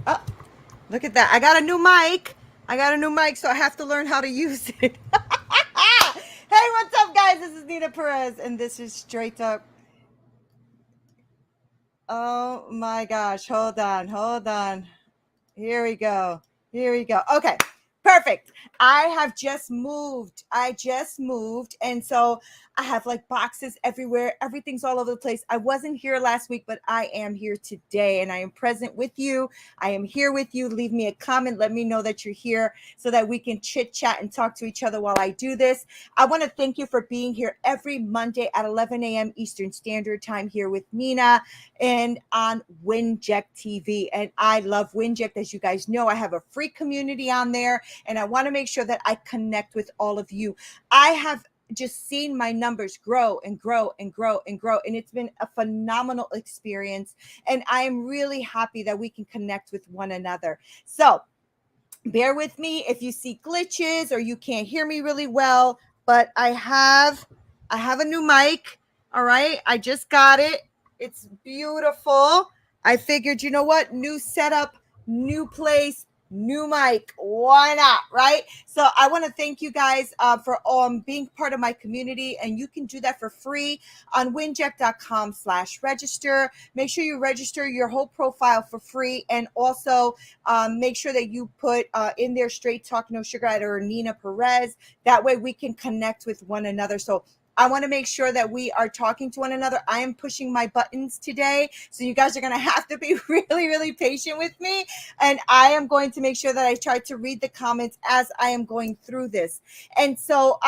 Oh, look at that. I got a new mic. So I have to learn how to use it. Hey, what's up, guys? This is Nina Perez, and this is Straight Up. Oh my gosh. Hold on. Here we go. Okay, perfect. I just moved. And so I have like boxes everywhere. Everything's all over the place. I wasn't here last week, but I am here today, and I am present with you. I am here with you. Leave me a comment. Let me know that you're here so that we can chit chat and talk to each other while I do this. I want to thank you for being here every Monday at 11 a.m. Eastern Standard Time here with Nina and on WINJECT TV. And I love WINJECT. As you guys know, I have a free community on there, and I want to make sure that I connect with all of you. I have just seen my numbers grow and grow. And it's been a phenomenal experience. And I am really happy that we can connect with one another. So bear with me if you see glitches or you can't hear me really well, but I have a new mic. All right. I just got it. It's beautiful. I figured, you know what? New setup, new place, new mic. Why not? Right? So I want to thank you guys for being part of my community, and you can do that for free on winject.com/register. Make sure you register your whole profile for free, and also make sure that you put in there Straight Talk No Sugar Added or Nina Perez. That way we can connect with one another. So I want to make sure that we are talking to one another. I am pushing my buttons today, so you guys are going to have to be really, really patient with me. And I am going to make sure that I try to read the comments as I am going through this. And so,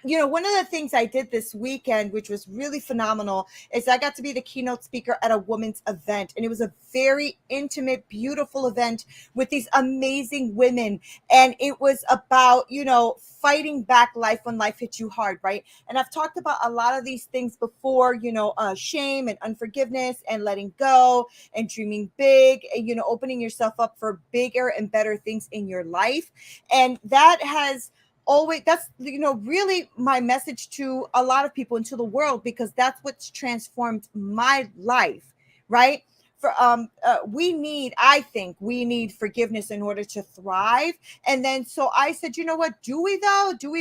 one of the things I did this weekend, which was really phenomenal, is I got to be the keynote speaker at a women's event. And it was a very intimate, beautiful event with these amazing women. And it was about, fighting back life when life hits you hard, right? And I've talked about a lot of these things before, shame and unforgiveness and letting go and dreaming big and, opening yourself up for bigger and better things in your life. And that has always, that's really my message to a lot of people and to the world, because that's what's transformed my life, right? For I think we need forgiveness in order to thrive. And then so I said, you know what, do we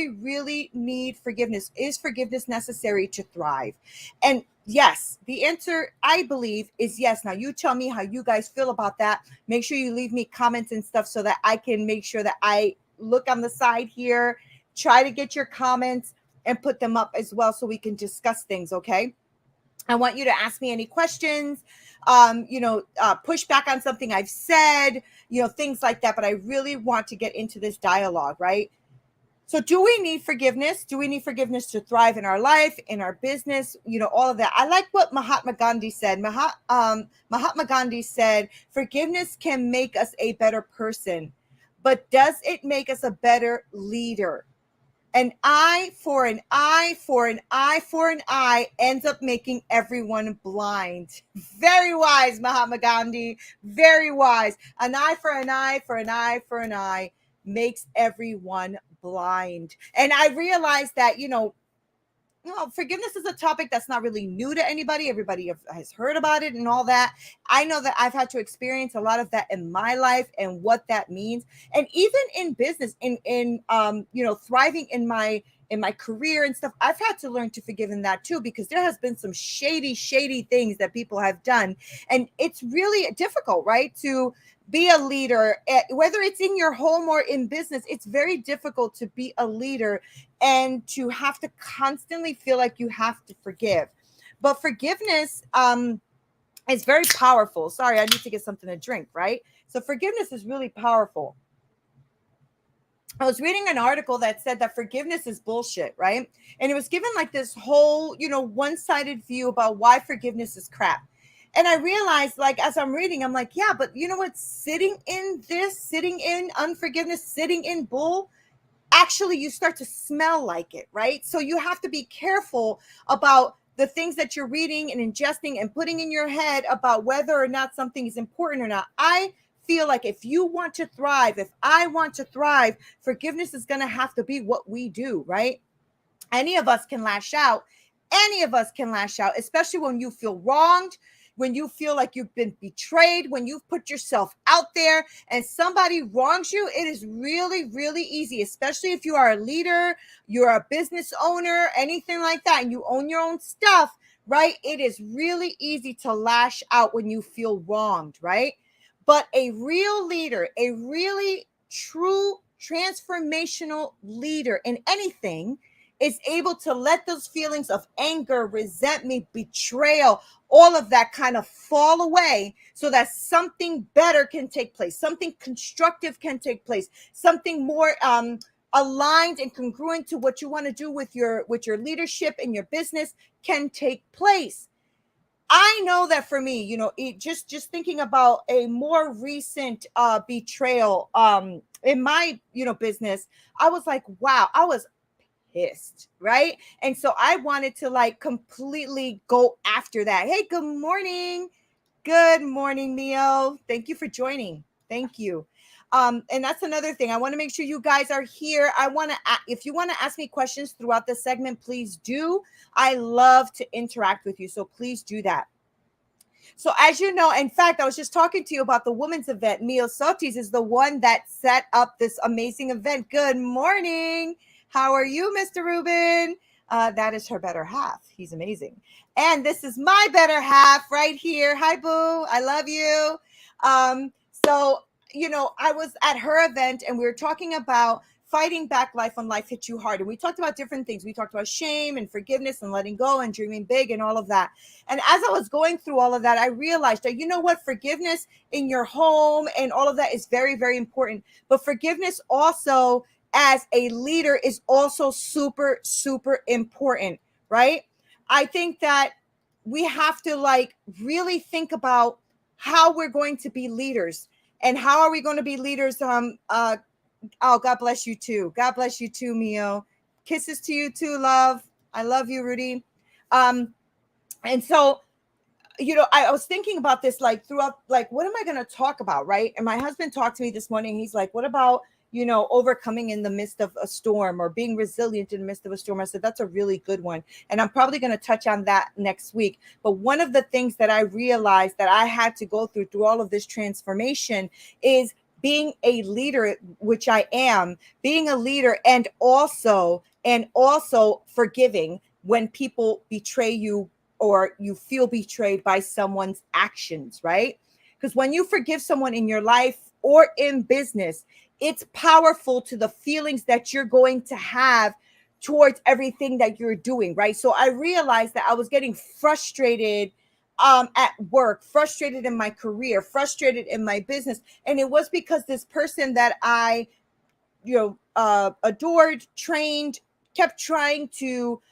really need forgiveness? Is forgiveness necessary to thrive? And yes, the answer, I believe, is yes. Now you tell me how you guys feel about that. Make sure you leave me comments and stuff so that I can make sure that I look on the side here, try to get your comments and put them up as well so we can discuss things, okay? I want you to ask me any questions, push back on something I've said, things like that. But I really want to get into this dialogue, right? So do we need forgiveness? Do we need forgiveness to thrive in our life, in our business, all of that? I like what Mahatma Gandhi said. Mahatma Gandhi said, forgiveness can make us a better person, but does it make us a better leader? An eye for an eye for an eye for an eye ends up making everyone blind. Very wise, Mahatma Gandhi. Very wise. An eye for an eye for an eye for an eye makes everyone blind. And I realized that, forgiveness is a topic that's not really new to anybody. Everybody has heard about it and all that. I know that I've had to experience a lot of that in my life and what that means. And even in business, in thriving in my career and stuff, I've had to learn to forgive in that too, because there has been some shady things that people have done. And it's really difficult, right? To be a leader, whether it's in your home or in business. It's very difficult to be a leader and to have to constantly feel like you have to forgive. But forgiveness is very powerful. Sorry, I need to get something to drink, right? So forgiveness is really powerful. I was reading an article that said that forgiveness is bullshit, right? And it was given like this whole, one-sided view about why forgiveness is crap. And I realized, like, as I'm reading, I'm like, yeah, but you know what? Sitting in unforgiveness, sitting in bull, actually you start to smell like it, right? So you have to be careful about the things that you're reading and ingesting and putting in your head about whether or not something is important or not. I feel like if you want to thrive, if I want to thrive, forgiveness is going to have to be what we do, right? Any of us can lash out, especially when you feel wronged. when you feel like you've been betrayed, when you've put yourself out there and somebody wrongs you, it is really, really easy, especially if you are a leader, you're a business owner, anything like that, and you own your own stuff, right? It is really easy to lash out when you feel wronged, right? But a real leader, a really true transformational leader in anything is able to let those feelings of anger, resentment, betrayal, all of that kind of fall away so that something better can take place, something constructive can take place, something more aligned and congruent to what you want to do with your leadership and your business can take place. I know that for me, just thinking about a more recent betrayal in my business, I was like, wow, I was pissed, right? And so I wanted to like completely go after that. Hey, good morning. Good morning, Neil. Thank you for joining. Thank you. And that's another thing. I want to make sure you guys are here. If you want to ask me questions throughout the segment, please do. I love to interact with you, so please do that. So as you know, in fact, I was just talking to you about the women's event. 𝙁𝙗𝙧𝙗 is the one that set up this amazing event. Good morning. How are you, Mr. Rubin? That is her better half. He's amazing. And this is my better half right here. Hi, boo. I love you. So I was at her event and we were talking about fighting back life when life hits you hard. And we talked about different things. We talked about shame and forgiveness and letting go and dreaming big and all of that. And as I was going through all of that, I realized that, forgiveness in your home and all of that is very, very important. But forgiveness also as a leader is also super, super important, right? I think that we have to really think about how we're going to be leaders. And how are we going to be leaders? Oh, God bless you too. God bless you too, Mio. Kisses to you too, love. I love you, Rudy. And so, I was thinking about this throughout, what am I going to talk about, right? And my husband talked to me this morning. He's like, what about, overcoming in the midst of a storm or being resilient in the midst of a storm? I said, that's a really good one. And I'm probably going to touch on that next week. But one of the things that I realized that I had to go through all of this transformation is being a leader, which I am, being a leader and also forgiving when people betray you or you feel betrayed by someone's actions, right? Because when you forgive someone in your life or in business, it's powerful to the feelings that you're going to have towards everything that you're doing, right? So I realized that I was getting frustrated at work, frustrated in my career, frustrated in my business. And it was because this person that I, adored, trained, kept trying to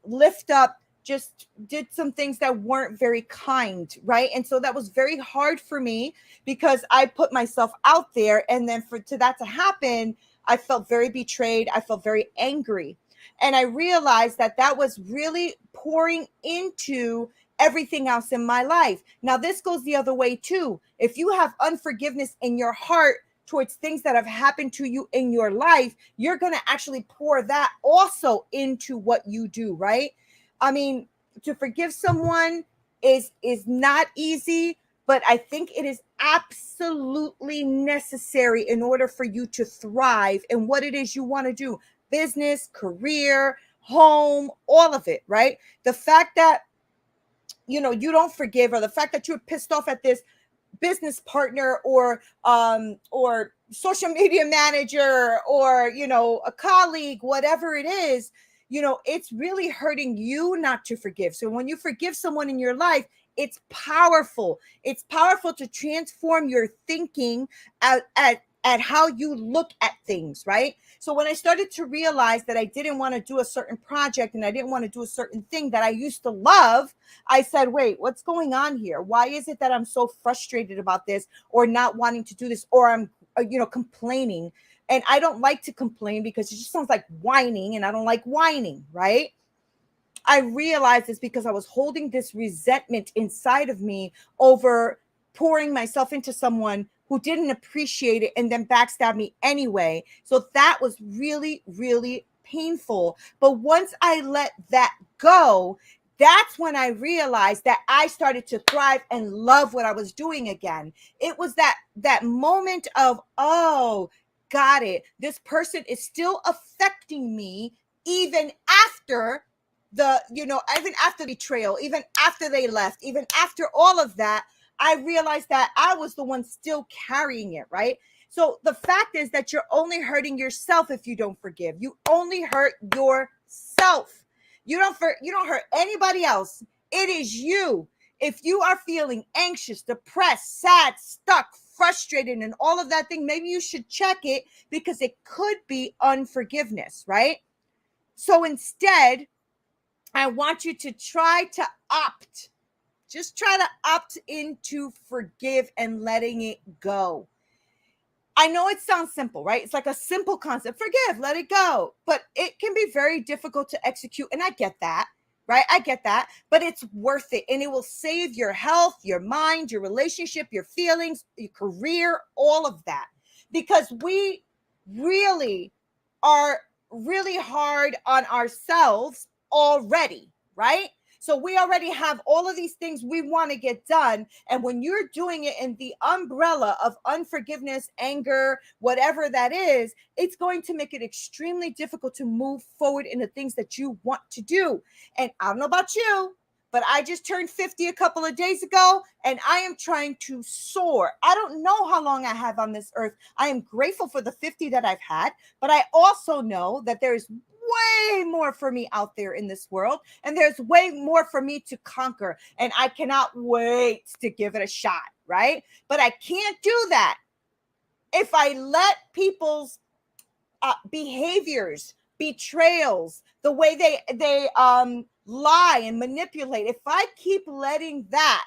lift up, just did some things that weren't very kind, right? And so that was very hard for me because I put myself out there. And then for that to happen, I felt very betrayed. I felt very angry. And I realized that was really pouring into everything else in my life. Now, this goes the other way too. If you have unforgiveness in your heart towards things that have happened to you in your life, you're going to actually pour that also into what you do, right? I mean, to forgive someone is not easy, but I think it is absolutely necessary in order for you to thrive in what it is you want to do. Business, career, home, all of it, right? The fact that, you don't forgive, or the fact that you're pissed off at this business partner or social media manager or, a colleague, whatever it is, it's really hurting you not to forgive. So when you forgive someone in your life, it's powerful. It's powerful to transform your thinking at how you look at things, right? So when I started to realize that I didn't want to do a certain project and I didn't want to do a certain thing that I used to love, I said, wait, what's going on here? Why is it that I'm so frustrated about this or not wanting to do this, or I'm, complaining? And I don't like to complain because it just sounds like whining, and I don't like whining, right? I realized it's because I was holding this resentment inside of me over pouring myself into someone who didn't appreciate it and then backstab me anyway. So that was really, really painful. But once I let that go, That's when I realized that I started to thrive and love what I was doing again. It was that moment of, oh, got it. This person is still affecting me even after even after betrayal, even after they left, even after all of that. I realized that I was the one still carrying it, right? So the fact is that you're only hurting yourself if you don't forgive. You only hurt yourself. You don't hurt anybody else. It is you. If you are feeling anxious, depressed, sad, stuck, frustrated, and all of that thing, maybe you should check it, because it could be unforgiveness, right? So instead, I want you to try to opt. Just try to opt into forgive and letting it go. I know it sounds simple, right? It's like a simple concept. Forgive, let it go. But it can be very difficult to execute. And I get that, right? I get that. But it's worth it. And it will save your health, your mind, your relationship, your feelings, your career, all of that. Because we really are really hard on ourselves already, right? So we already have all of these things we want to get done. And when you're doing it in the umbrella of unforgiveness, anger, whatever that is, it's going to make it extremely difficult to move forward in the things that you want to do. And I don't know about you, but I just turned 50 a couple of days ago, and I am trying to soar. I don't know how long I have on this earth. I am grateful for the 50 that I've had, but I also know that there is way more for me out there in this world, and there's way more for me to conquer, and I cannot wait to give it a shot, right? But I can't do that if I let people's behaviors, betrayals, the way they lie and manipulate, if I keep letting that,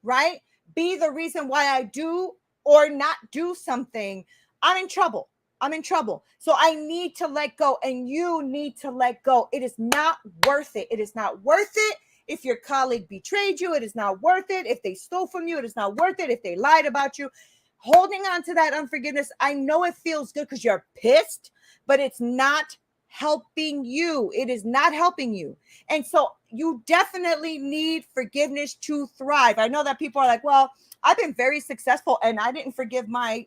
right, be the reason why I do or not do something, I'm in trouble. I'm in trouble. So I need to let go, and you need to let go. It is not worth it. It is not worth it if your colleague betrayed you. It is not worth it if they stole from you. It is not worth it if they lied about you. Holding on to that unforgiveness, I know it feels good because you're pissed, but it's not helping you. It is not helping you. And so you definitely need forgiveness to thrive. I know that people are like, well, I've been very successful and I didn't forgive my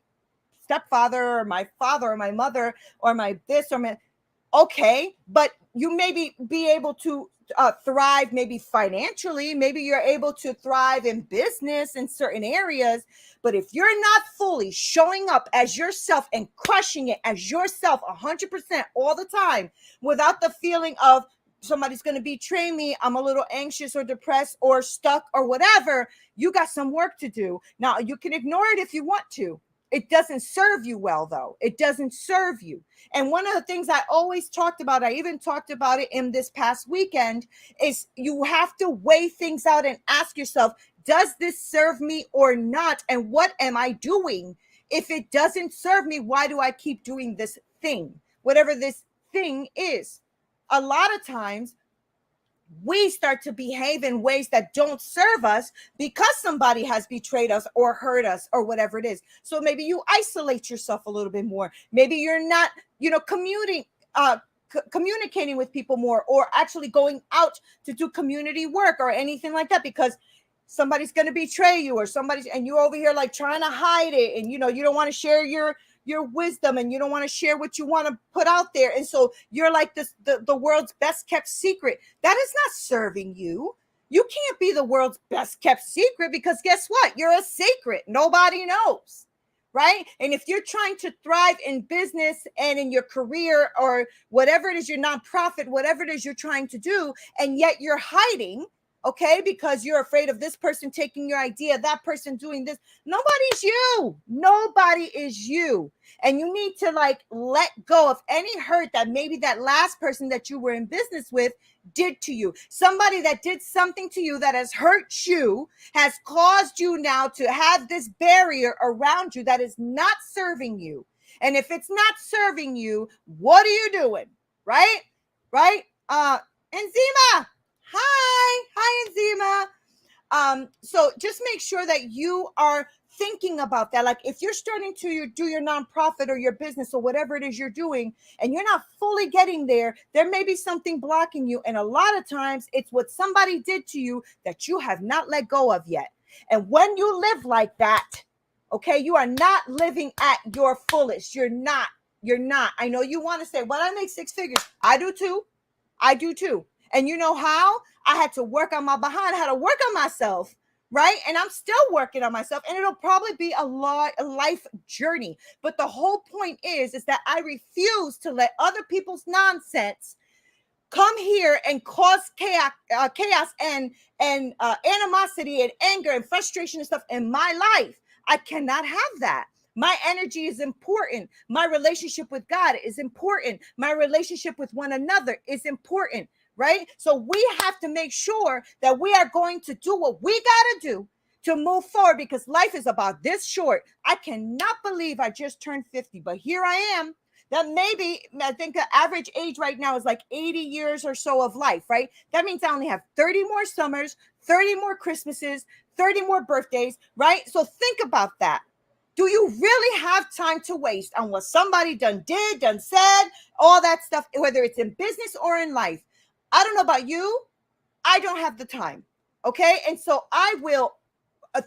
stepfather or my father or my mother or my this or my, okay, but you maybe be able to thrive maybe financially, maybe you're able to thrive in business in certain areas, but if you're not fully showing up as yourself and crushing it as yourself 100% all the time, without the feeling of somebody's going to betray me, I'm a little anxious or depressed or stuck or whatever, you got some work to do. Now, you can ignore it if you want to. It doesn't serve you well, though. It doesn't serve you. And one of the things I always talked about, I even talked about it in this past weekend, is you have to weigh things out and ask yourself, does this serve me or not? And what am I doing? If it doesn't serve me, why do I keep doing this thing? Whatever this thing is. A lot of times, we start to behave in ways that don't serve us because somebody has betrayed us or hurt us or whatever it is. So maybe you isolate yourself a little bit more. Maybe you're not, communicating with people more, or actually going out to do community work or anything like that, because somebody's going to betray you, or and you're over here like trying to hide it. And, you don't want to share your wisdom, and you don't want to share what you want to put out there. And so you're like the world's best kept secret. That is not serving you. You can't be the world's best kept secret, because guess what? You're a secret. Nobody knows, right? And if you're trying to thrive in business and in your career or whatever it is, your nonprofit, whatever it is you're trying to do, and yet you're hiding, okay, because you're afraid of this person taking your idea, that person doing this. Nobody's you. Nobody is you. And you need to let go of any hurt that maybe that last person that you were in business with did to you. Somebody that did something to you that has hurt you, has caused you now to have this barrier around you that is not serving you. And if it's not serving you, what are you doing? Right? Enzima. Hi, Enzima. So just make sure that you are thinking about that. Like if you're starting to do your nonprofit or your business or whatever it is you're doing, and you're not fully getting there, there may be something blocking you. And a lot of times it's what somebody did to you that you have not let go of yet. And when you live like that, okay, you are not living at your fullest. You're not. I know you want to say, well, I make six figures. I do too. And you know how? I had to work on my behind. I had to work on myself, right? And I'm still working on myself. And it'll probably be a life journey. But the whole point is that I refuse to let other people's nonsense come here and cause chaos and animosity and anger and frustration and stuff in my life. I cannot have that. My energy is important. My relationship with God is important. My relationship with one another is important, right? So we have to make sure that we are going to do what we got to do to move forward, because life is about this short. I cannot believe I just turned 50, but here I am. That maybe, I think the average age right now is like 80 years or so of life, right? That means I only have 30 more summers, 30 more Christmases, 30 more birthdays, right? So think about that. Do you really have time to waste on what somebody done said, all that stuff, whether it's in business or in life? I don't know about you. I don't have the time. Okay. And so I will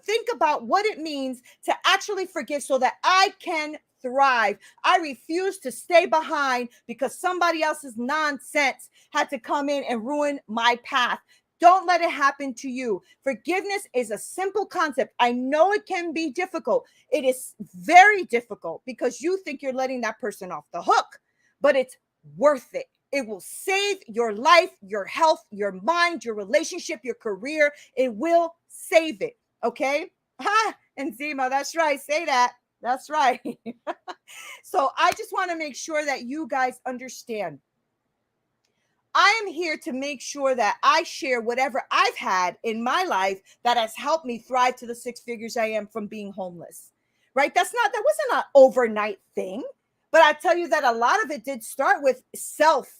think about what it means to actually forgive so that I can thrive. I refuse to stay behind because somebody else's nonsense had to come in and ruin my path. Don't let it happen to you. Forgiveness is a simple concept. I know it can be difficult. It is very difficult because you think you're letting that person off the hook, but it's worth it. It will save your life, your health, your mind, your relationship, your career. It will save it. Okay? And Zima, that's right. Say that. That's right. So I just want to make sure that you guys understand. I am here to make sure that I share whatever I've had in my life that has helped me thrive to the six figures I am from being homeless, right? That wasn't an overnight thing, but I tell you that a lot of it did start with self,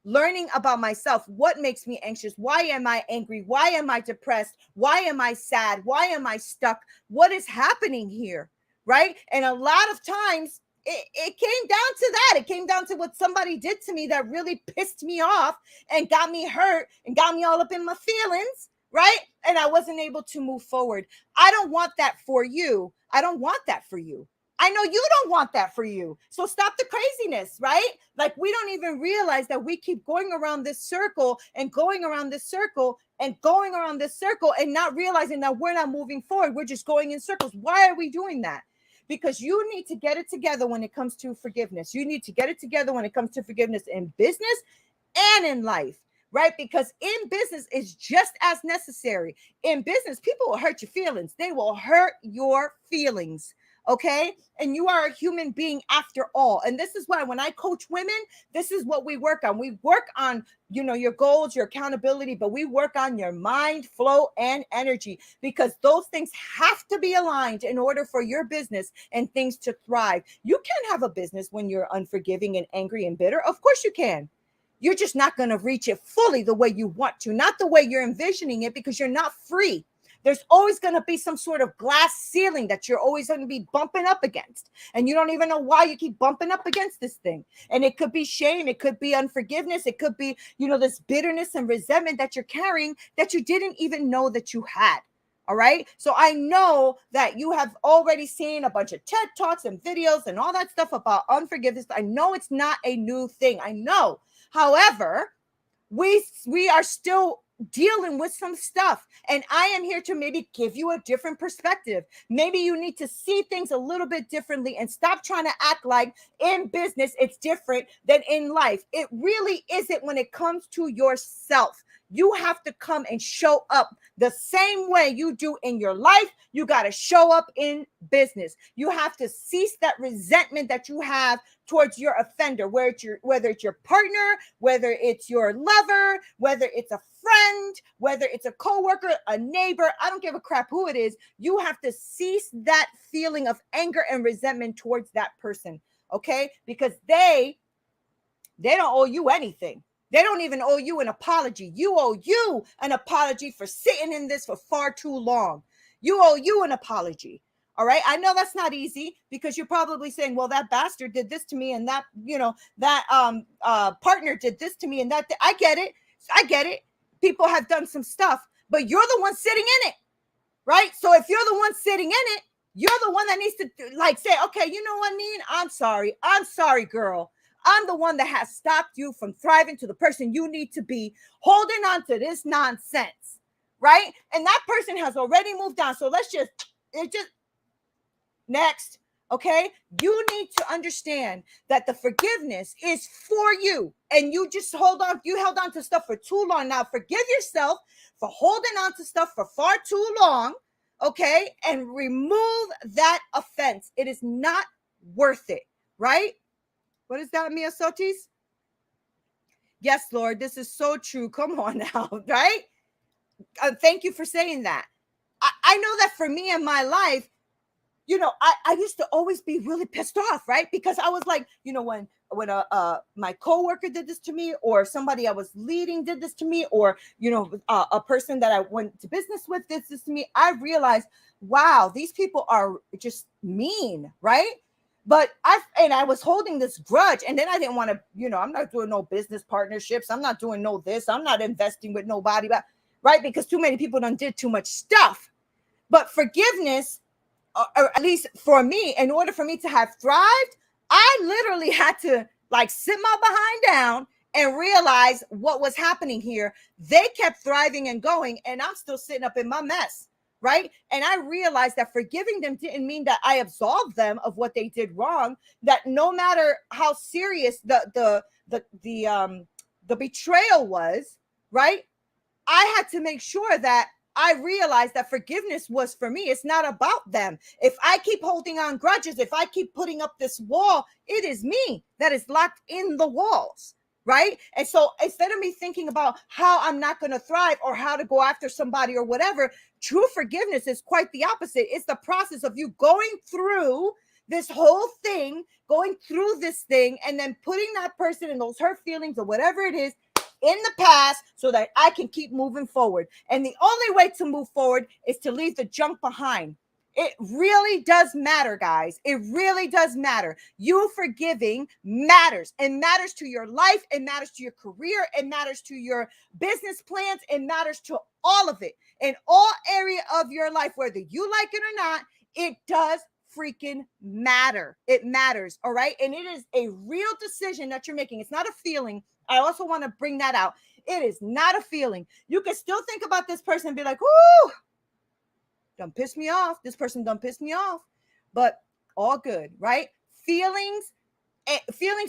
learning about myself. What makes me anxious? Why am I angry? Why am I depressed? Why am I sad? Why am I stuck? What is happening here, right? And a lot of times, it came down to that. It came down to what somebody did to me that really pissed me off and got me hurt and got me all up in my feelings, right? And I wasn't able to move forward. I don't want that for you. I don't want that for you. I know you don't want that for you. So stop the craziness, right? Like we don't even realize that we keep going around this circle and going around this circle and going around this circle and not realizing that we're not moving forward. We're just going in circles. Why are we doing that? Because you need to get it together when it comes to forgiveness. You need to get it together when it comes to forgiveness in business and in life, right? Because in business, it's just as necessary. In business, people will hurt your feelings. They will hurt your feelings, okay? And you are a human being after all. And this is why when I coach women, this is what we work on. We work on, your goals, your accountability, but we work on your mind, flow, and energy, because those things have to be aligned in order for your business and things to thrive. You can have a business when you're unforgiving and angry and bitter. Of course you can. You're just not going to reach it fully the way you want to, not the way you're envisioning it, because you're not free. There's always going to be some sort of glass ceiling that you're always going to be bumping up against. And you don't even know why you keep bumping up against this thing. And it could be shame. It could be unforgiveness. It could be, this bitterness and resentment that you're carrying that you didn't even know that you had. All right. So I know that you have already seen a bunch of TED Talks and videos and all that stuff about unforgiveness. I know it's not a new thing. I know. However, we are still dealing with some stuff, and I am here to maybe give you a different perspective. Maybe you need to see things a little bit differently and stop trying to act like in business it's different than in life. It really isn't when it comes to yourself. You have to come and show up the same way you do in your life. You got to show up in business. You have to cease that resentment that you have towards your offender, whether it's your partner, whether it's your lover, whether it's a friend, whether it's a coworker, a neighbor. I don't give a crap who it is. You have to cease that feeling of anger and resentment towards that person, okay? Because they don't owe you anything. They don't even owe you an apology. You owe you an apology for sitting in this for far too long. You owe you an apology. All right. I know that's not easy because you're probably saying, well, that bastard did this to me and that, that partner did this to me and that. I get it. I get it. People have done some stuff, but you're the one sitting in it. Right. So if you're the one sitting in it, you're the one that needs to say, okay, you know what, Neen? I'm sorry. I'm sorry, girl. I'm the one that has stopped you from thriving to the person you need to be, holding on to this nonsense. Right. And that person has already moved on. So let's just next. Okay. You need to understand that the forgiveness is for you. And you just held on to stuff for too long. Now forgive yourself for holding on to stuff for far too long. Okay. And remove that offense. It is not worth it. Right. What is that, Mia Sotis? Yes, Lord. This is so true. Come on now. Right. Thank you for saying that. I know that for me in my life, I used to always be really pissed off, right? Because I was like, when my coworker did this to me, or somebody I was leading did this to me, or, a person that I went to business with did this to me, I realized, wow, these people are just mean, right? But I was holding this grudge, and then I didn't want to, I'm not doing no business partnerships. I'm not doing no this. I'm not investing with nobody, right? Because too many people done did too much stuff. But forgiveness, or at least for me, in order for me to have thrived, I literally had to sit my behind down and realize what was happening here. They kept thriving and going, and I'm still sitting up in my mess, right? And I realized that forgiving them didn't mean that I absolved them of what they did wrong. That no matter how serious the betrayal was, right? I had to make sure that I realized that forgiveness was for me. It's not about them. If I keep holding on grudges, if I keep putting up this wall, it is me that is locked in the walls, right? And so instead of me thinking about how I'm not going to thrive or how to go after somebody or whatever, true forgiveness is quite the opposite. It's the process of you going through this whole thing, going through this thing, and then putting that person and those hurt feelings or whatever it is in the past so that I can keep moving forward. And the only way to move forward is to leave the junk behind. It really does matter, guys. It really does matter. You forgiving matters. It matters to your life. It matters to your career. It matters to your business plans. It matters to all of it. In all area of your life, whether you like it or not, it does freaking matter. It matters. All right. And it is a real decision that you're making. It's not a feeling. I also want to bring that out. It is not a feeling. You can still think about this person and be like, "Ooh, done pissed me off. This person done pissed me off," but all good, right? Feelings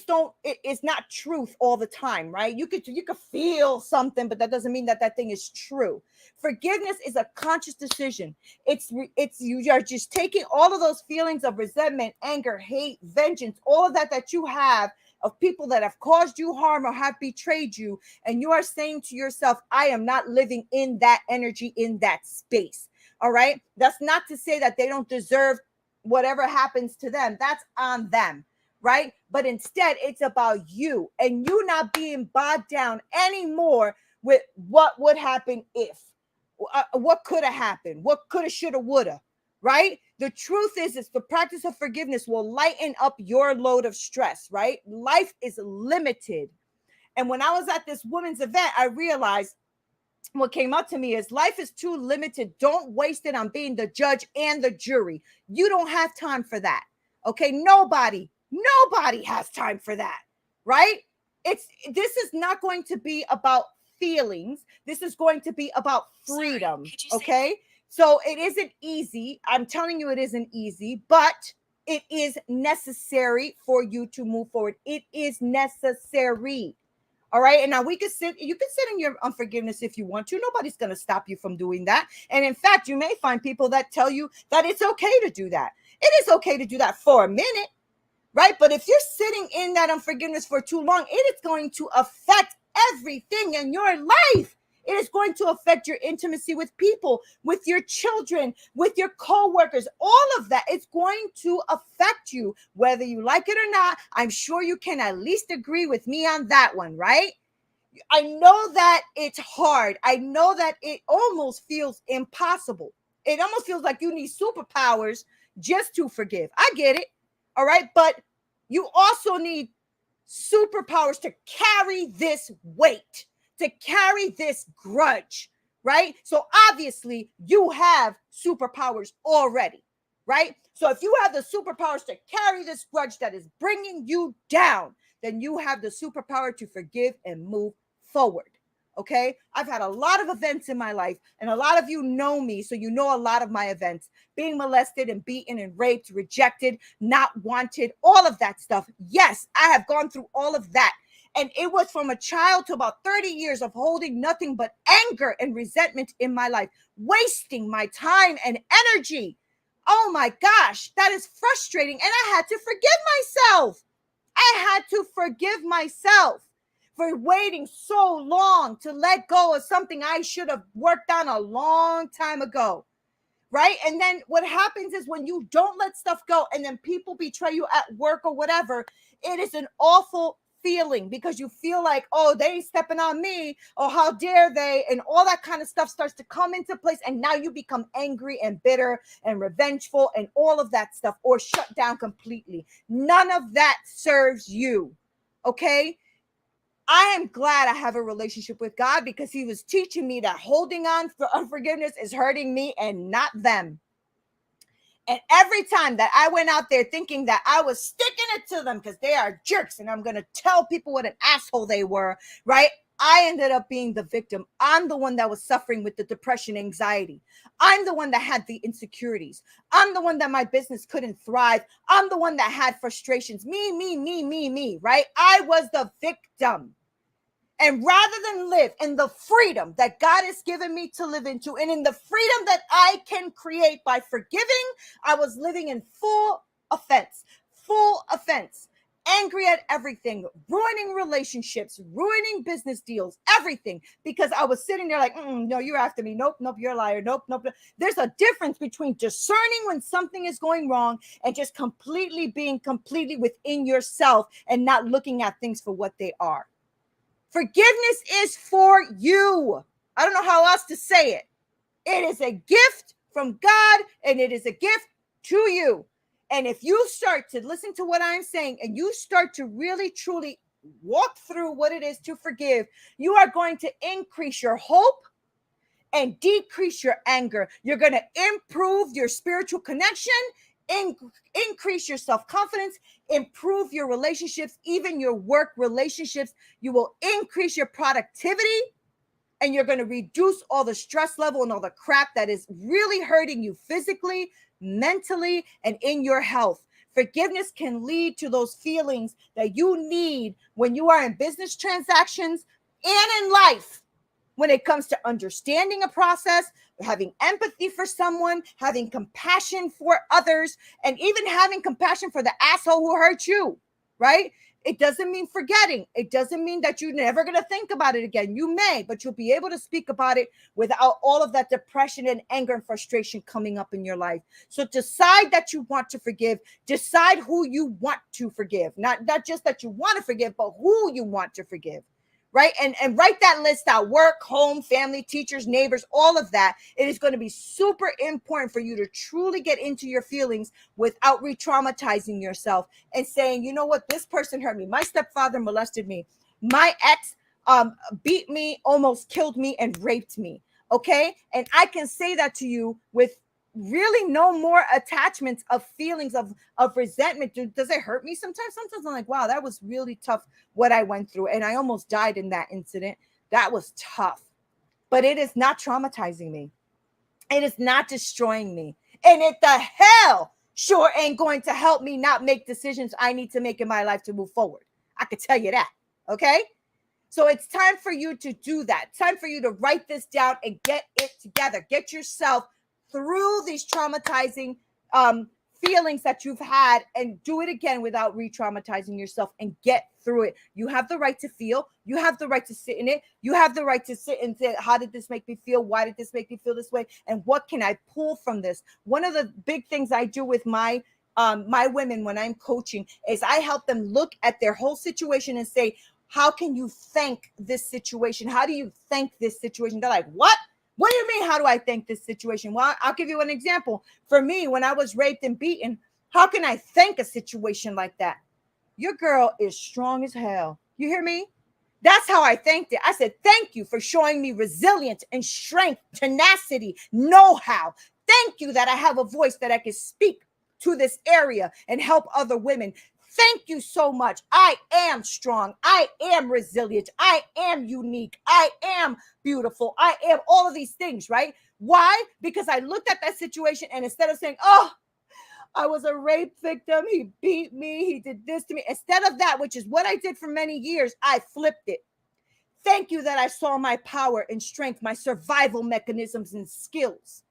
don't. It's not truth all the time, right? You could feel something, but that doesn't mean that thing is true. Forgiveness is a conscious decision. It's you are just taking all of those feelings of resentment, anger, hate, vengeance, all of that you have of people that have caused you harm or have betrayed you, and you are saying to yourself, I am not living in that energy, in that space. All right. That's not to say that they don't deserve whatever happens to them. That's on them. Right. But instead, it's about you and you not being bogged down anymore with what would happen if, what could have happened, what could have, should have, would have. Right. The truth is the practice of forgiveness will lighten up your load of stress. Right. Life is limited. And when I was at this women's event, I realized what came up to me is life is too limited. Don't waste it on being the judge and the jury. You don't have time for that. Okay. Nobody has time for that. Right. This is not going to be about feelings. This is going to be about freedom. Okay. So it isn't easy. I'm telling you, it isn't easy, but it is necessary for you to move forward. It is necessary. All right. And now you can sit in your unforgiveness if you want to. Nobody's going to stop you from doing that. And in fact, you may find people that tell you that it's okay to do that. It is okay to do that for a minute. Right. But if you're sitting in that unforgiveness for too long, it is going to affect everything in your life. It is going to affect your intimacy with people, with your children, with your coworkers, all of that. It's going to affect you, whether you like it or not. I'm sure you can at least agree with me on that one, right? I know that it's hard. I know that it almost feels impossible. It almost feels like you need superpowers just to forgive. I get it. All right. But you also need superpowers to carry this weight, to carry this grudge, right? So obviously you have superpowers already, right? So if you have the superpowers to carry this grudge that is bringing you down, then you have the superpower to forgive and move forward. Okay. I've had a lot of events in my life, and a lot of you know me. So you know a lot of my events: being molested and beaten and raped, rejected, not wanted, all of that stuff. Yes, I have gone through all of that. And it was from a child to about 30 years of holding nothing but anger and resentment in my life, wasting my time and energy. Oh my gosh, that is frustrating. And I had to forgive myself. I had to forgive myself for waiting so long to let go of something I should have worked on a long time ago, right? And then what happens is when you don't let stuff go and then people betray you at work or whatever, it is an awful feeling because you feel like, oh, they ain't stepping on me, or how dare they, and all that kind of stuff starts to come into place, and now you become angry and bitter and revengeful and all of that stuff, or shut down completely. None of that serves you, okay? I am glad I have a relationship with God, because he was teaching me that holding on for unforgiveness is hurting me and not them. And every time that I went out there thinking that I was sticking it to them because they are jerks and I'm going to tell people what an asshole they were, right? I ended up being the victim. I'm the one that was suffering with the depression, anxiety. I'm the one that had the insecurities. I'm the one that my business couldn't thrive. I'm the one that had frustrations. Me, right? I was the victim. And rather than live in the freedom that God has given me to live into, and in the freedom that I can create by forgiving, I was living in full offense, angry at everything, ruining relationships, ruining business deals, everything, because I was sitting there like, no, you're after me. Nope, you're a liar. Nope. There's a difference between discerning when something is going wrong and just being completely within yourself and not looking at things for what they are. Forgiveness is for you. I don't know how else to say it. It is a gift from God, and it is a gift to you. And if you start to listen to what I'm saying, and you start to really, truly walk through what it is to forgive, you are going to increase your hope and decrease your anger. You're going to improve your spiritual connection, increase your self-confidence, improve your relationships, even your work relationships. You will increase your productivity, and you're going to reduce all the stress level and all the crap that is really hurting you physically, mentally, and in your health. Forgiveness can lead to those feelings that you need when you are in business transactions and in life. When it comes to understanding a process, having empathy for someone, having compassion for others, and even having compassion for the asshole who hurt you, right? It doesn't mean forgetting. It doesn't mean that you're never going to think about it again. You may, but you'll be able to speak about it without all of that depression and anger and frustration coming up in your life. So decide that you want to forgive. Decide who you want to forgive. Not just that you want to forgive, but who you want to forgive. Right? And write that list out: work, home, family, teachers, neighbors, all of that. It is going to be super important for you to truly get into your feelings without re-traumatizing yourself and saying, you know what, this person hurt me. My stepfather molested me. My ex beat me, almost killed me, and raped me. Okay? And I can say that to you with really no more attachments of feelings of resentment. Does it hurt me sometimes? Sometimes I'm like, wow, that was really tough what I went through. And I almost died in that incident. That was tough. But it is not traumatizing me. It is not destroying me. And it the hell sure ain't going to help me not make decisions I need to make in my life to move forward. I could tell you that. Okay? So it's time for you to do that. It's time for you to write this down and get it together. Get yourself through these traumatizing feelings that you've had, and do it again without re-traumatizing yourself, and get through it. You have the right to feel. You have the right to sit in it. You have the right to sit and say, how did this make me feel? Why did this make me feel this way? And what can I pull from this? One of the big things I do with my women when I'm coaching is I help them look at their whole situation and say, How can you thank this situation? How do you thank this situation? They're like, what? What do you mean, how do I thank this situation? Well, I'll give you an example. For me, when I was raped and beaten, how can I thank a situation like that? Your girl is strong as hell. You hear me? That's how I thanked it. I said, thank you for showing me resilience and strength, tenacity, know-how. Thank you that I have a voice that I can speak to this area and help other women. Thank you so much. I am strong. I am resilient. I am unique. I am beautiful. I am all of these things, right? Why? Because I looked at that situation and instead of saying, oh, I was a rape victim, he beat me, he did this to me. Instead of that, which is what I did for many years, I flipped it. Thank you that I saw my power and strength, my survival mechanisms and skills,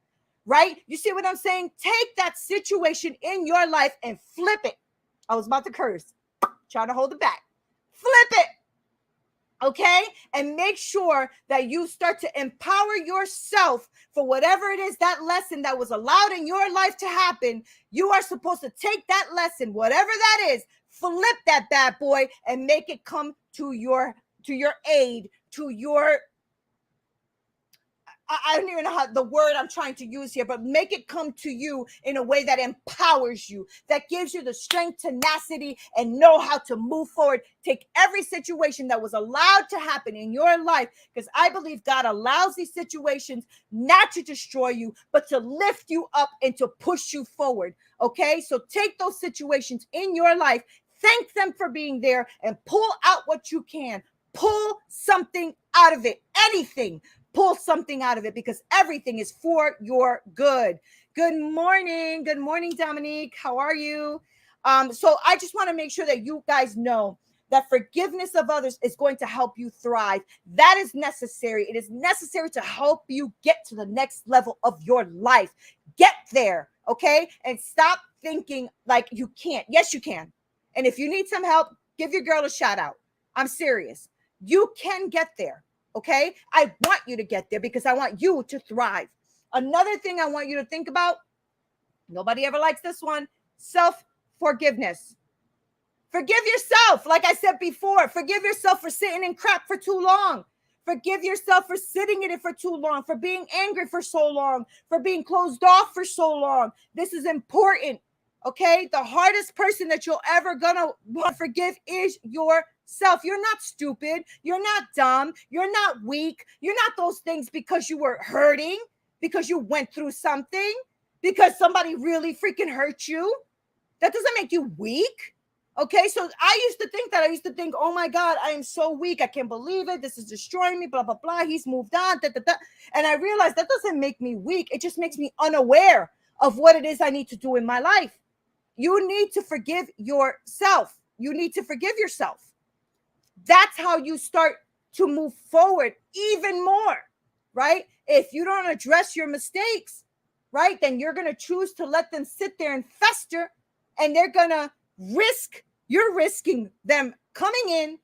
right? You see what I'm saying? Take that situation in your life and flip it. I was about to curse, trying to hold it back. Flip it. Okay? And make sure that you start to empower yourself for whatever it is, that lesson that was allowed in your life to happen. You are supposed to take that lesson, whatever that is, flip that bad boy and make it come to your aid, to your, I don't even know how the word I'm trying to use here, but make it come to you in a way that empowers you, that gives you the strength, tenacity, and know how to move forward. Take every situation that was allowed to happen in your life, because I believe God allows these situations not to destroy you, but to lift you up and to push you forward. Okay, so take those situations in your life, thank them for being there, and pull out what you can. Pull something out of it, anything. Pull something out of it, because everything is for your good. Good morning. Good morning, Dominique. How are you? So I just want to make sure that you guys know that forgiveness of others is going to help you thrive. That is necessary. It is necessary to help you get to the next level of your life. Get there, okay? And stop thinking like you can't. Yes, you can. And if you need some help, give your girl a shout out. I'm serious. You can get there. Okay, I want you to get there because I want you to thrive. Another thing I want you to think about, nobody ever likes this one, self-forgiveness. Forgive yourself. Like I said before, forgive yourself for sitting in crap for too long. Forgive yourself for sitting in it for too long, for being angry for so long, for being closed off for so long. This is important. Okay, the hardest person that you're ever gonna want to forgive is yourself. You're not stupid. You're not dumb. You're not weak. You're not those things because you were hurting, because you went through something, because somebody really freaking hurt you. That doesn't make you weak. Okay, so I used to think, oh my God, I am so weak. I can't believe it. This is destroying me, blah, blah, blah. He's moved on, da, da, da. And I realized that doesn't make me weak. It just makes me unaware of what it is I need to do in my life. You need to forgive yourself. You need to forgive yourself. That's how you start to move forward even more, right? If you don't address your mistakes, right, then you're going to choose to let them sit there and fester, and they're going to you're risking them coming in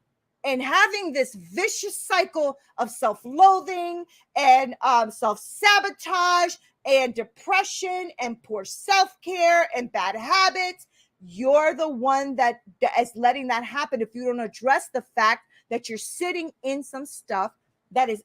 and having this vicious cycle of self-loathing and self-sabotage and depression and poor self-care and bad habits. You're the one that is letting that happen if you don't address the fact that you're sitting in some stuff that is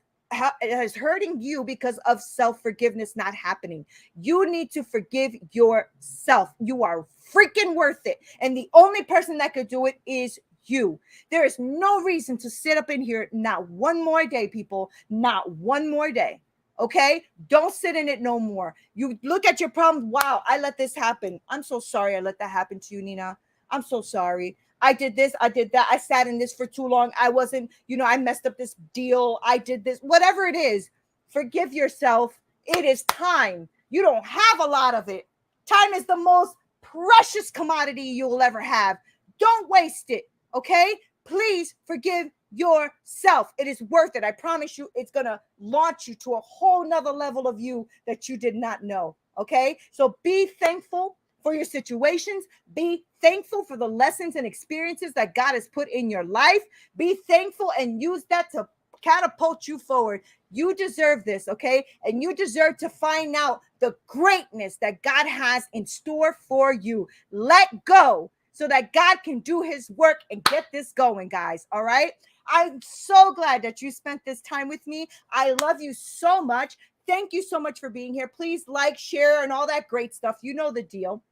hurting you because of self-forgiveness not happening. You need to forgive yourself. You are freaking worth it. And the only person that could do it is you. There is no reason to sit up in here not one more day, people. Not one more day. Okay? Don't sit in it no more. You look at your problem. Wow, I let this happen. I'm so sorry I let that happen to you, Nina. I'm so sorry. I did this. I did that. I sat in this for too long. I wasn't, I messed up this deal. I did this. Whatever it is, forgive yourself. It is time. You don't have a lot of it. Time is the most precious commodity you'll ever have. Don't waste it. Okay? Please forgive yourself. It is worth it. I promise you, it's going to launch you to a whole nother level of you that you did not know. Okay? So be thankful for your situations. Be thankful for the lessons and experiences that God has put in your life. Be thankful and use that to catapult you forward. You deserve this, okay? And you deserve to find out the greatness that God has in store for you. Let go so that God can do his work and get this going, guys. All right. I'm so glad that you spent this time with me. I love you so much. Thank you so much for being here. Please like, share, and all that great stuff. You know the deal.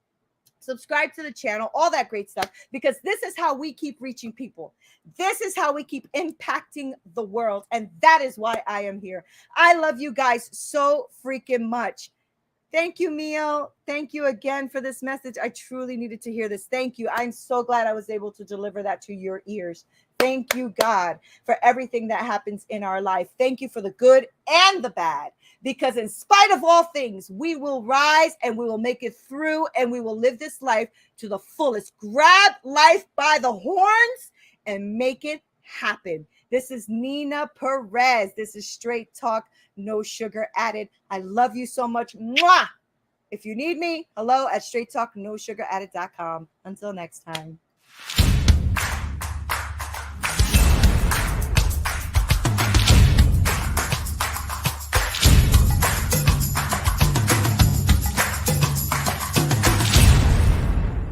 Subscribe to the channel, all that great stuff, because this is how we keep reaching people. This is how we keep impacting the world. And that is why I am here. I love you guys so freaking much. Thank you, Mio. Thank you again for this message. I truly needed to hear this. Thank you. I'm so glad I was able to deliver that to your ears. Thank you, God, for everything that happens in our life. Thank you for the good and the bad, because in spite of all things, we will rise and we will make it through, and we will live this life to the fullest. Grab life by the horns and make it happen. This is Nina Perez. This is Straight Talk, No Sugar Added. I love you so much. Mwah! If you need me, hello at straighttalknosugaradded.com. Until next time.